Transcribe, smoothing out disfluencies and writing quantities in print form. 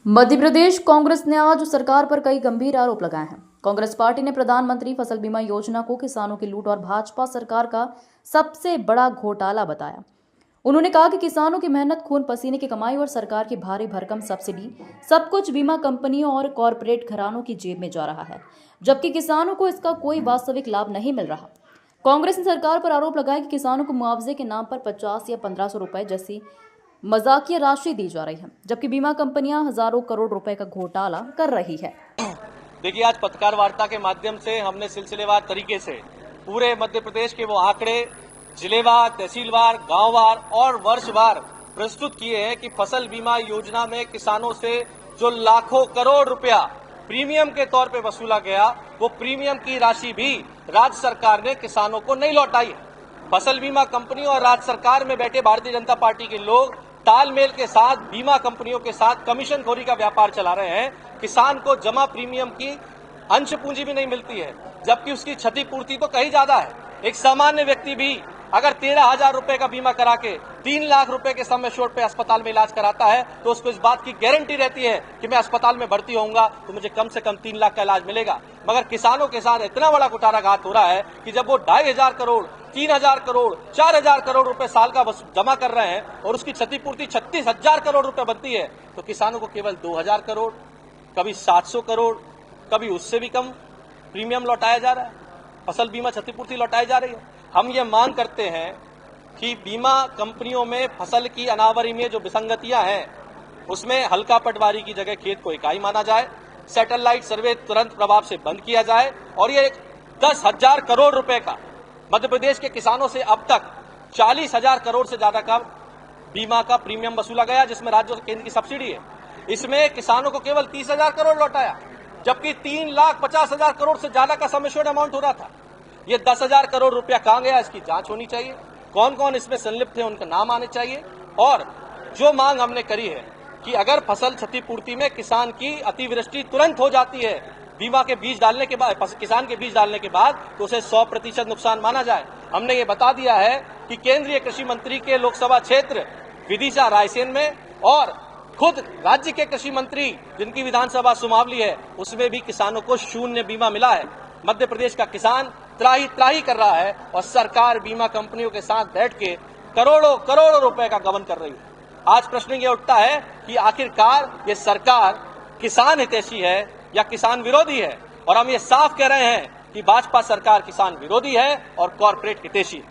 मध्य प्रदेश कांग्रेस ने आज सरकार पर कई गंभीर आरोप लगाए हैं। कांग्रेस पार्टी ने प्रधानमंत्री फसल बीमा योजना को किसानों की लूट और भाजपा सरकार का सबसे बड़ा घोटाला बताया। उन्होंने कहा कि किसानों की मेहनत, खून पसीने की कमाई और सरकार की भारी भरकम सब्सिडी सब कुछ बीमा कंपनियों और कॉरपोरेट घरानों की जेब में जा रहा है, जबकि किसानों को इसका कोई वास्तविक लाभ नहीं मिल रहा। कांग्रेस ने सरकार पर आरोप लगाया कि किसानों को मुआवजे के नाम पर 50 या 1500 रुपए जैसी मजाकिया राशि दी जा रही है, जबकि बीमा कंपनियां हजारों करोड़ रुपए का घोटाला कर रही है। देखिए, आज पत्रकार वार्ता के माध्यम से हमने सिलसिलेवार तरीके से पूरे मध्य प्रदेश के वो आंकड़े जिलेवार, तहसीलवार, गांववार और वर्षवार प्रस्तुत किए हैं कि फसल बीमा योजना में किसानों से जो लाखों करोड़ रुपया प्रीमियम के तौर पे वसूला गया, वो प्रीमियम की राशि भी राज्य सरकार ने किसानों को नहीं लौटाई है। फसल बीमा कंपनी और राज्य सरकार में बैठे भारतीय जनता पार्टी के लोग तालमेल के साथ बीमा कंपनियों के साथ कमीशनखोरी का व्यापार चला रहे हैं। किसान को जमा प्रीमियम की अंश पूंजी भी नहीं मिलती है, जबकि उसकी क्षतिपूर्ति तो कहीं ज्यादा है। एक सामान्य व्यक्ति भी अगर 13,000 रुपए का बीमा करा के 3 लाख रुपए के समय शोट पे अस्पताल में इलाज कराता है, तो उसको इस बात की गारंटी रहती है कि मैं अस्पताल में भर्ती होऊंगा तो मुझे कम से कम 3 लाख का इलाज मिलेगा। मगर किसानों के साथ इतना बड़ा कुठाराघात हो रहा है कि जब वो 2,500 करोड़, 3,000 करोड़, 4,000 करोड़ रुपए साल का जमा कर रहे हैं और उसकी क्षतिपूर्ति 36,000 करोड़ रुपए बनती है, तो किसानों को केवल 2,000 करोड़, कभी 700 करोड़, कभी उससे भी कम प्रीमियम लौटाया जा रहा है, फसल बीमा क्षतिपूर्ति लौटाई जा रही है। हम ये मांग करते हैं कि बीमा कंपनियों में फसल की अनावरी में जो विसंगतियां हैं, उसमें हल्का पटवारी की जगह खेत को इकाई माना जाए, सैटेलाइट सर्वे तुरंत प्रभाव से बंद किया जाए और ये 10,000 करोड़ रुपए का मध्य प्रदेश के किसानों से अब तक 40,000 करोड़ से ज्यादा का बीमा का प्रीमियम वसूला गया, जिसमें राज्य और केंद्र की सब्सिडी है। इसमें किसानों को केवल 30,000 करोड़ लौटाया, जबकि 3,50,000 करोड़ से ज्यादा का सम एश्योर्ड अमाउंट हो रहा था। ये 10,000 करोड़ रुपया कहां गया, इसकी जांच होनी चाहिए। कौन कौन इसमें संलिप्त है, उनका नाम आने चाहिए। और जो मांग हमने करी है कि अगर फसल क्षतिपूर्ति में किसान की अतिवृष्टि तुरंत हो जाती है, बीमा के बीज डालने के बाद, किसान के बीज डालने के बाद, तो उसे 100% नुकसान माना जाए। हमने ये बता दिया है कि केंद्रीय कृषि मंत्री के लोकसभा क्षेत्र विदिशा रायसेन में और खुद राज्य के कृषि मंत्री जिनकी विधानसभा सुमावली है, उसमें भी किसानों को शून्य बीमा मिला है। मध्य प्रदेश का किसान त्राही त्राही कर रहा है और सरकार बीमा कंपनियों के साथ बैठ के करोड़ों करोड़ों रुपए का गबन कर रही है। आज प्रश्न ये उठता है कि आखिरकार ये सरकार किसान हितैषी है या किसान विरोधी है, और हम ये साफ कह रहे हैं कि भाजपा सरकार किसान विरोधी है और कॉर्पोरेट हितैषी है।